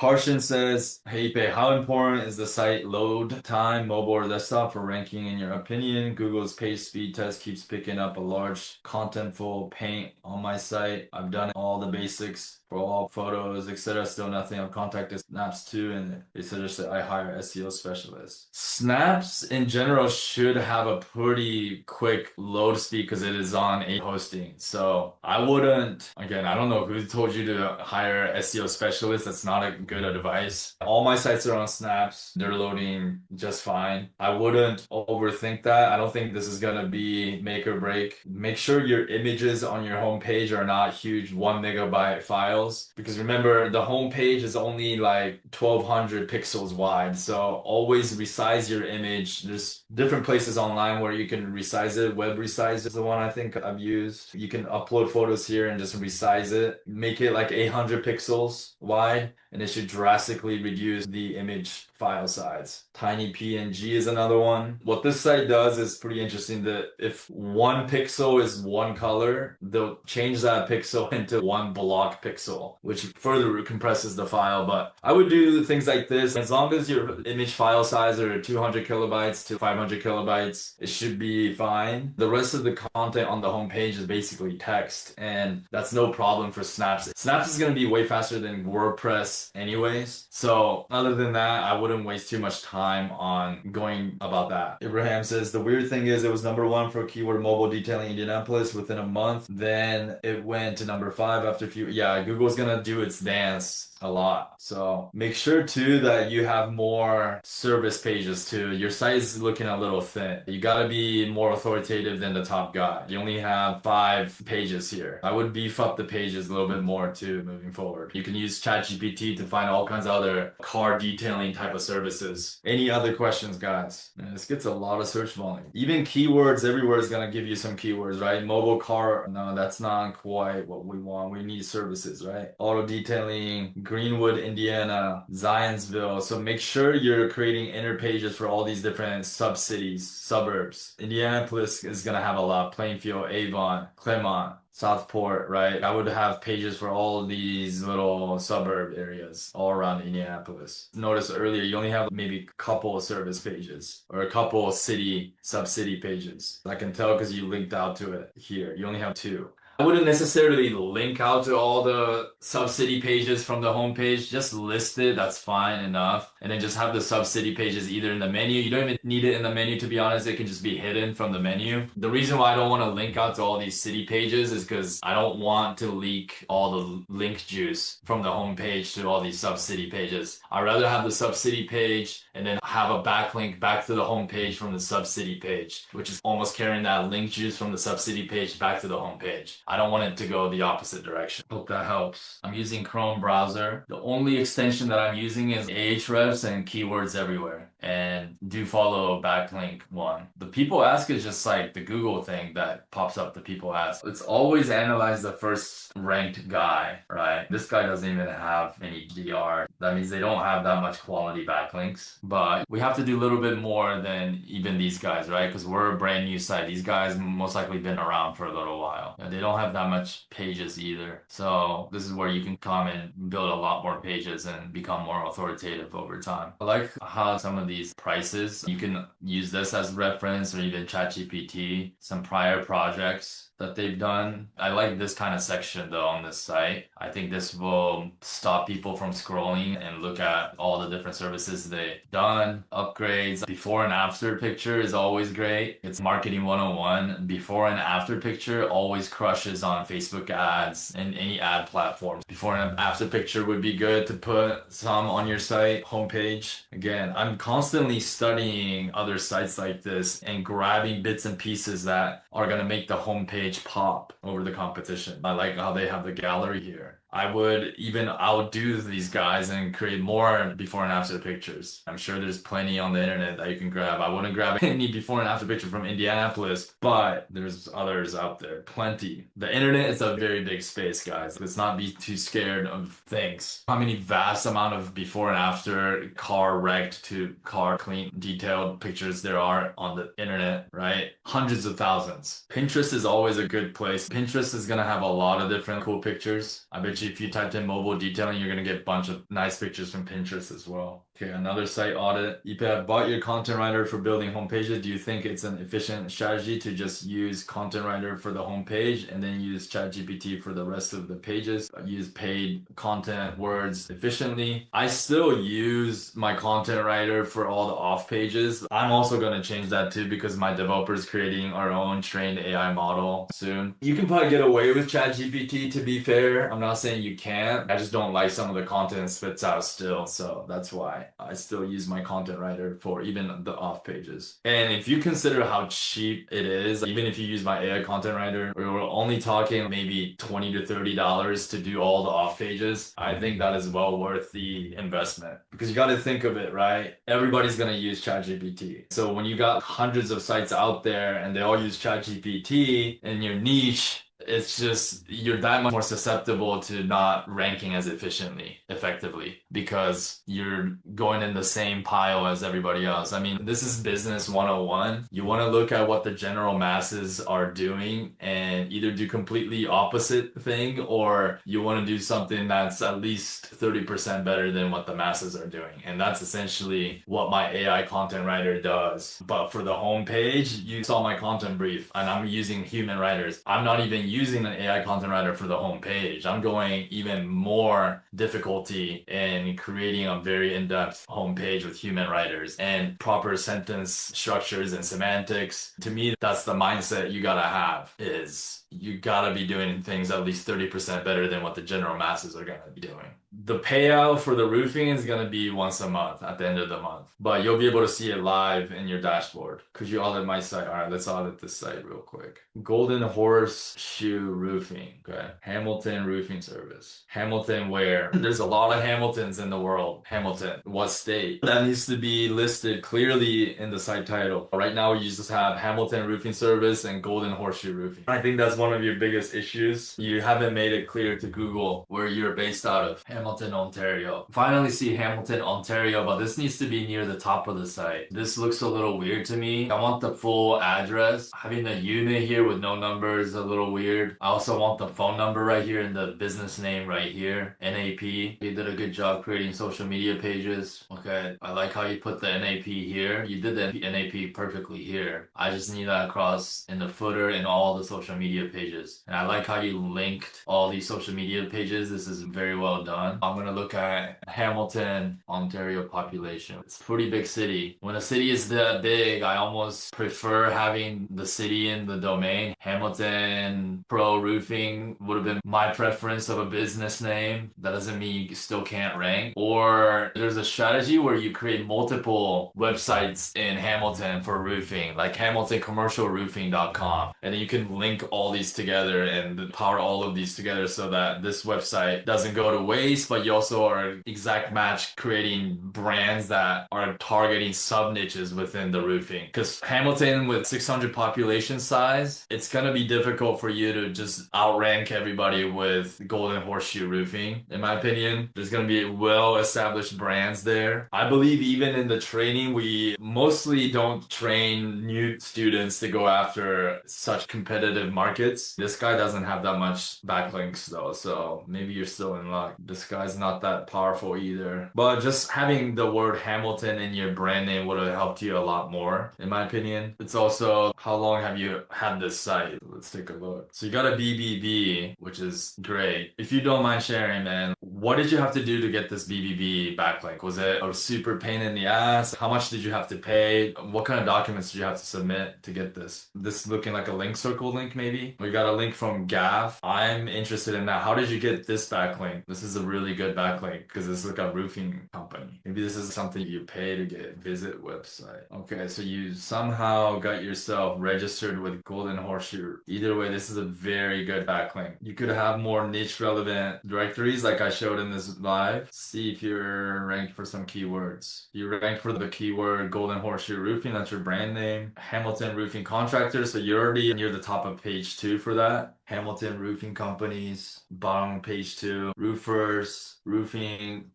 Harshan says, hey, Pei, how important is the site load time, mobile or desktop, for ranking in your opinion? Google's page speed test keeps picking up a large contentful paint on my site. I've done all the basics for all photos, etc. Still nothing. I've contacted Snaps too, and they suggested I hire SEO specialists. Snaps in general should have a pretty quick load speed because it is on a hosting. So I wouldn't, again, I don't know who told you to hire SEO specialists. That's not a good advice. All my sites are on Snaps. They're loading just fine. I wouldn't overthink that. I don't think this is gonna be make or break. Make sure your images on your homepage are not huge 1 MB files, because remember the homepage is only like 1200 pixels wide. So always resize your image. There's different places online where you can resize it. Web Resize is the one I think I've used. You can upload photos here and just resize it. Make it like 800 pixels wide, and it should drastically reduce the image file size. Tiny PNG is another one. What this site does is pretty interesting, that if one pixel is one color, they'll change that pixel into one block pixel, which further compresses the file. But I would do things like this. As long as your image file size are 200 kilobytes to 500 kilobytes, it should be fine. The rest of the content on the homepage is basically text, and that's no problem for Snaps. Snaps is going to be way faster than WordPress anyways. So other than that, I wouldn't waste too much time on going about that. Abraham says, the weird thing is it was #1 for keyword mobile detailing Indianapolis within a month. Then it went to #5 after a few. Yeah, Google's gonna do its dance a lot. So make sure too that you have more service pages too. Your site is looking a little thin. You gotta be more authoritative than the top guy. You only have 5 pages here. I would beef up the pages a little bit more too moving forward. You can use ChatGPT to find all kinds of other car detailing type of services. Any other questions, guys? Man, this gets a lot of search volume. Even keywords everywhere is gonna give you some keywords, right? Mobile car, no, that's not quite what we want. We need services, right? Auto detailing, Greenwood, Indiana, Zionsville. So make sure you're creating inner pages for all these different sub-cities, suburbs. Indianapolis is going to have a lot. Plainfield, Avon, Claremont, Southport, right? I would have pages for all these little suburb areas all around Indianapolis. Notice earlier, you only have maybe a couple of service pages or a couple of city, sub-city pages. I can tell because you linked out to it here. You only have 2. I wouldn't necessarily link out to all the sub-city pages from the homepage. Just list it, that's fine enough. And then just have the sub-city pages either in the menu. You don't even need it in the menu, to be honest. It can just be hidden from the menu. The reason why I don't want to link out to all these city pages is because I don't want to leak all the link juice from the homepage to all these sub-city pages. I'd rather have the sub-city page and then have a backlink back to the homepage from the sub-city page, which is almost carrying that link juice from the sub-city page back to the homepage. I don't want it to go the opposite direction. Hope that helps. I'm using Chrome browser. The only extension that I'm using is Ahrefs and keywords everywhere. And do follow backlink 1. The people ask is just like the Google thing that pops up, the people ask. It's always analyze the first ranked guy, right? This guy doesn't even have any DR. That means they don't have that much quality backlinks. But we have to do a little bit more than even these guys, right? Because we're a brand new site. These guys most likely been around for a little while. And they don't have that much pages either. So this is where you can come and build a lot more pages and become more authoritative over time. I like how some of these prices, you can use this as reference or even ChatGPT, some prior projects that they've done. I like this kind of section though on this site. I think this will stop people from scrolling and look at all the different services they've done, upgrades. Before and after picture is always great. It's marketing 101. Before and after picture always crushes on Facebook ads and any ad platforms. Before and after picture would be good to put some on your site homepage. Again, I'm constantly studying other sites like this and grabbing bits and pieces that are going to make the homepage pop over the competition. I like how they have the gallery here. I would even outdo these guys and create more before and after pictures. I'm sure there's plenty on the internet that you can grab. I wouldn't grab any before and after picture from Indianapolis, but there's others out there. Plenty. The internet is a very big space, guys. Let's not be too scared of things. How many vast amount of before and after car wrecked to car clean detailed pictures there are on the internet, right? Hundreds of thousands. Pinterest is always a good place. Pinterest is gonna have a lot of different cool pictures. I bet which if you typed in mobile detailing, you're gonna get a bunch of nice pictures from Pinterest as well. Okay, another site audit. You have bought your content writer for building home pages. Do you think it's an efficient strategy to just use content writer for the home page and then use ChatGPT for the rest of the pages? Use paid content words efficiently. I still use my content writer for all the off pages. I'm also going to change that too because my developer is creating our own trained AI model soon. You can probably get away with ChatGPT, to be fair. I'm not saying you can't. I just don't like some of the content it spits out still. So that's why I still use my content writer for even the off pages. And if you consider how cheap it is, even if you use my AI content writer, we're only talking maybe $20 to $30 to do all the off pages. I think that is well worth the investment because you got to think of it, right? Everybody's going to use ChatGPT. So when you got hundreds of sites out there and they all use ChatGPT in your niche, it's just you're that much more susceptible to not ranking as effectively, because you're going in the same pile as everybody else. I mean, this is business 101. You want to look at what the general masses are doing and either do completely opposite thing or you want to do something that's at least 30% better than what the masses are doing. And that's essentially what my AI content writer does. But for the homepage, you saw my content brief and I'm using human writers. I'm not even using an AI content writer for the home page. I'm going even more difficulty in creating a very in-depth home page with human writers and proper sentence structures and semantics. To me, that's the mindset you gotta have, is you gotta be doing things at least 30% better than what the general masses are gonna be doing. The payout for the roofing is going to be once a month at the end of the month, but you'll be able to see it live in your dashboard. Could you audit my site? All right, let's audit this site real quick. Golden Horseshoe Roofing. Okay. Hamilton Roofing Service. Hamilton where? There's a lot of Hamiltons in the world. Hamilton. What state? That needs to be listed clearly in the site title. Right now, you just have Hamilton Roofing Service and Golden Horseshoe Roofing. I think that's one of your biggest issues. You haven't made it clear to Google where you're based out of. Hamilton, Ontario. Finally see Hamilton, Ontario, but this needs to be near the top of the site. This looks a little weird to me. I want the full address. Having the unit here with no number is a little weird. I also want the phone number right here and the business name right here. NAP. You did a good job creating social media pages. Okay, I like how you put the NAP here. You did the NAP perfectly here. I just need that across in the footer in all the social media pages. And I like how you linked all these social media pages. This is very well done. I'm gonna look at Hamilton, Ontario population. It's a pretty big city. When a city is that big, I almost prefer having the city in the domain. Hamilton Pro Roofing would have been my preference of a business name. That doesn't mean you still can't rank. Or there's a strategy where you create multiple websites in Hamilton for roofing, like hamiltoncommercialroofing.com. And then you can link all these together and power all of these together so that this website doesn't go to waste, but you also are exact match creating brands that are targeting sub niches within the roofing. Because Hamilton with 600 population size, it's going to be difficult for you to just outrank everybody with Golden Horseshoe Roofing. In my opinion, there's going to be well established brands there. I believe even in the training, we mostly don't train new students to go after such competitive markets. This guy doesn't have that much backlinks though, so maybe you're still in luck. This guy's not that powerful either. But just having the word Hamilton in your brand name would have helped you a lot more, in my opinion. It's also, how long have you had this site? Let's take a look. So you got a BBB, which is great. If you don't mind sharing, man, what did you have to do to get this BBB backlink? Was it a super pain in the ass? How much did you have to pay? What kind of documents did you have to submit to get this? This is looking like a link circle link, maybe? We got a link from Gav. I'm interested in that. How did you get this backlink? This is a really good backlink because it's like a roofing company. Maybe this is something you pay to get visit website. Okay, so you somehow got yourself registered with Golden Horseshoe. Either way, this is a very good backlink. You could have more niche relevant directories like I showed in this live. See if you're ranked for some keywords. You ranked for the keyword Golden Horseshoe Roofing, that's your brand name. Hamilton Roofing Contractor, so you're already near the top of page 2 for that. Hamilton Roofing Companies, bottom page 2. Roofers, roofing,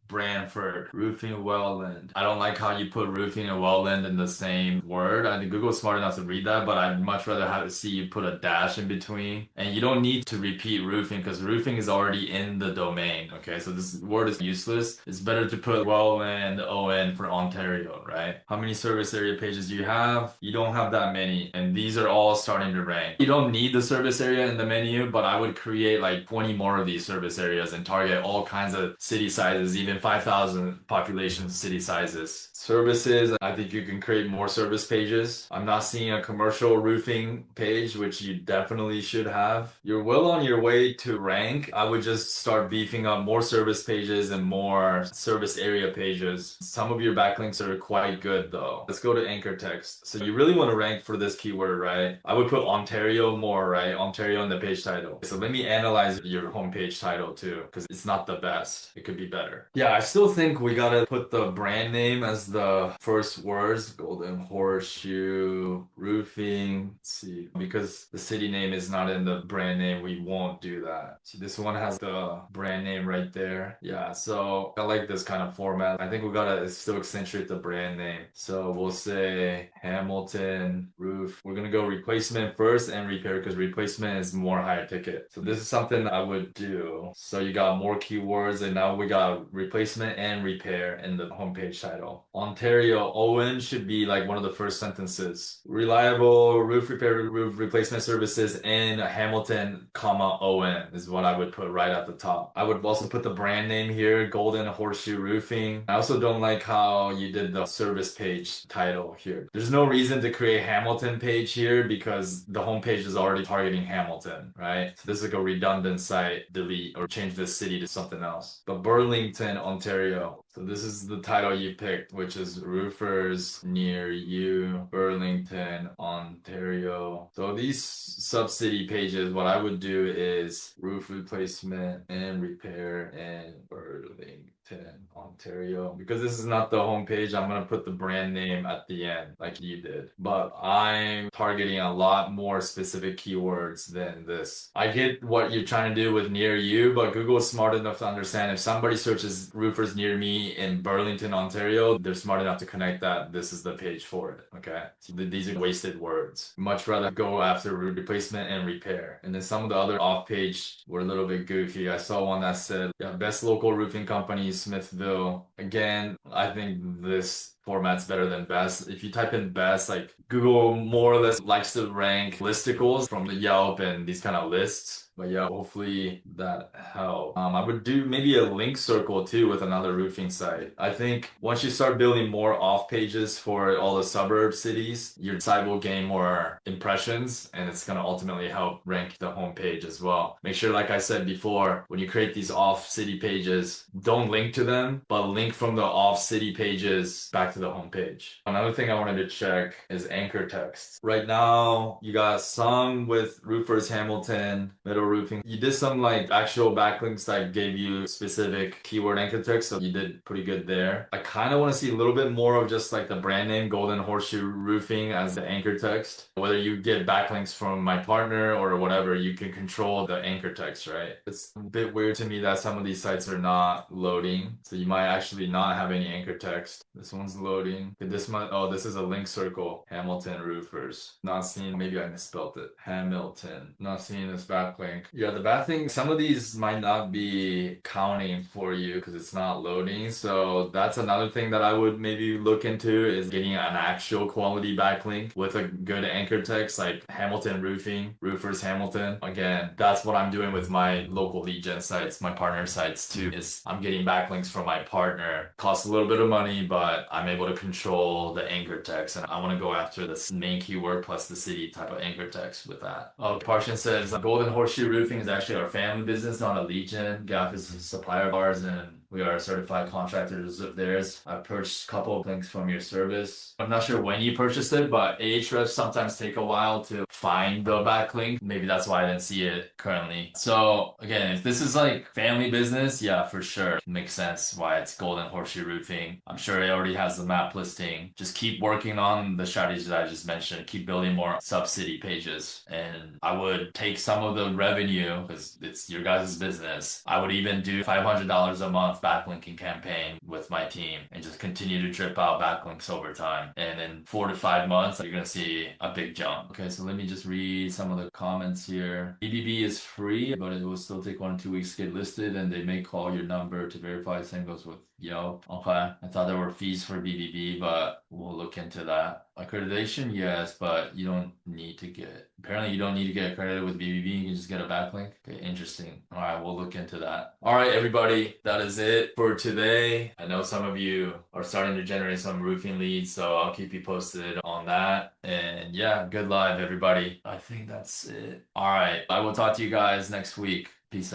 Brantford, roofing wetland. I don't like how you put roofing and wetland in the same word. I think Google's smart enough to read that, but I'd much rather have it see you put a dash in between. And you don't need to repeat roofing because roofing is already in the domain. Okay, so this word is useless. It's better to put wetland ON for Ontario, right? How many service area pages do you have? You don't have that many, and these are all starting to rank. You don't need the service area in the menu, but I would create like 20 more of these service areas and target all kinds of city sizes, even 5,000 population city sizes. Services, I think you can create more service pages. I'm not seeing a commercial roofing page, which you definitely should have. You're well on your way to rank. I would just start beefing up more service pages and more service area pages. Some of your backlinks are quite good though. Let's go to anchor text. So you really want to rank for this keyword, right? I would put Ontario more, right? Ontario in the page title. So let me analyze your homepage title too, because it's not the best. It could be better. Yeah, I still think we gotta put the brand name as the first words. Golden Horseshoe Roofing. Let's see, because the city name is not in the brand name, we won't do that. See, this one has the brand name right there. Yeah, so I like this kind of format. I think we gotta still accentuate the brand name. So we'll say Hamilton Roof. We're gonna go replacement first and repair because replacement is more higher ticket. So this is something I would do. So you got more keywords and now we got replacement and repair in the homepage title. Ontario, Owen should be like one of the first sentences. Reliable roof repair, roof replacement services in Hamilton, comma, Owen is what I would put right at the top. I would also put the brand name here, Golden Horseshoe Roofing. I also don't like how you did the service page title here. There's no reason to create Hamilton page here because the homepage is already targeting Hamilton, right? So this is like a redundant site, delete or change this city to something else. But Burlington, Ontario. So this is the title you picked, which is Roofers Near You, Burlington, Ontario. So these sub-city pages, what I would do is roof replacement and repair in Burlington, Ontario. Because this is not the homepage, I'm gonna put the brand name at the end, like you did. But I'm targeting a lot more specific keywords than this. I get what you're trying to do with near you, but Google is smart enough to understand if somebody searches roofers near me in Burlington, Ontario, they're smart enough to connect that this is the page for it, okay? So these are wasted words. Much rather go after replacement and repair. And then some of the other off-page were a little bit goofy. I saw one that said, yeah, best local roofing company, Smithville. Again, I think this format's better than best. If you type in best, like Google more or less likes to rank listicles from the Yelp and these kind of lists. But yeah, hopefully that helped. I would do maybe a link circle too with another roofing site. I think once you start building more off pages for all the suburb cities, your site will gain more impressions and it's going to ultimately help rank the homepage as well. Make sure, like I said before, when you create these off city pages, don't link to them, but link from the off city pages back to the homepage. Another thing I wanted to check is anchor text. Right now, you got some with Roofers Hamilton, Middle Roofing. You did some like actual backlinks that gave you specific keyword anchor text, so you did pretty good there. I kind of want to see a little bit more of just like the brand name Golden Horseshoe Roofing as the anchor text. Whether you get backlinks from my partner or whatever, you can control the anchor text, right? It's a bit weird to me that some of these sites are not loading, so you might actually not have any anchor text. This one's loading. This one, oh, this is a link circle. Hamilton Roofers. Not seeing, maybe I misspelled it. Hamilton. Not seeing this backlink. Yeah, the bad thing, some of these might not be counting for you because it's not loading. So that's another thing that I would maybe look into is getting an actual quality backlink with a good anchor text like Hamilton Roofing, Roofers Hamilton. Again, that's what I'm doing with my local lead gen sites, my partner sites too, is I'm getting backlinks from my partner. Costs a little bit of money, but I'm able to control the anchor text and I want to go after the main keyword plus the city type of anchor text with that. Oh, Parshan says Golden Horseshoe Roofing is actually our family business, not a lead gen. Gap is a supplier of ours and we are certified contractors of theirs. I've purchased a couple of links from your service. I'm not sure when you purchased it, but Ahrefs sometimes take a while to find the backlink. Maybe that's why I didn't see it currently. So again, if this is like family business, yeah, for sure. It makes sense why it's Golden Horseshoe Roofing. I'm sure it already has the map listing. Just keep working on the strategies that I just mentioned. Keep building more sub-city pages. And I would take some of the revenue, because it's your guys' business. I would even do $500 a month month backlinking campaign with my team and just continue to drip out backlinks over time. And in 4 to 5 months, you're gonna see a big jump. Okay, so let me just read some of the comments here. BBB is free, but it will still take 1 to 2 weeks to get listed, and they may call your number to verify. Same goes with Yelp. Okay, I thought there were fees for BBB, but we'll look into that. Accreditation, yes, but you don't need to get, apparently you don't need to get accredited with BBB. You can just get a backlink. Okay, interesting. All right, we'll look into that. All right, everybody, that is it for today. I know some of you are starting to generate some roofing leads, so I'll keep you posted on that. And yeah, good live, everybody. I think that's it. All right, I will talk to you guys next week. Peace out.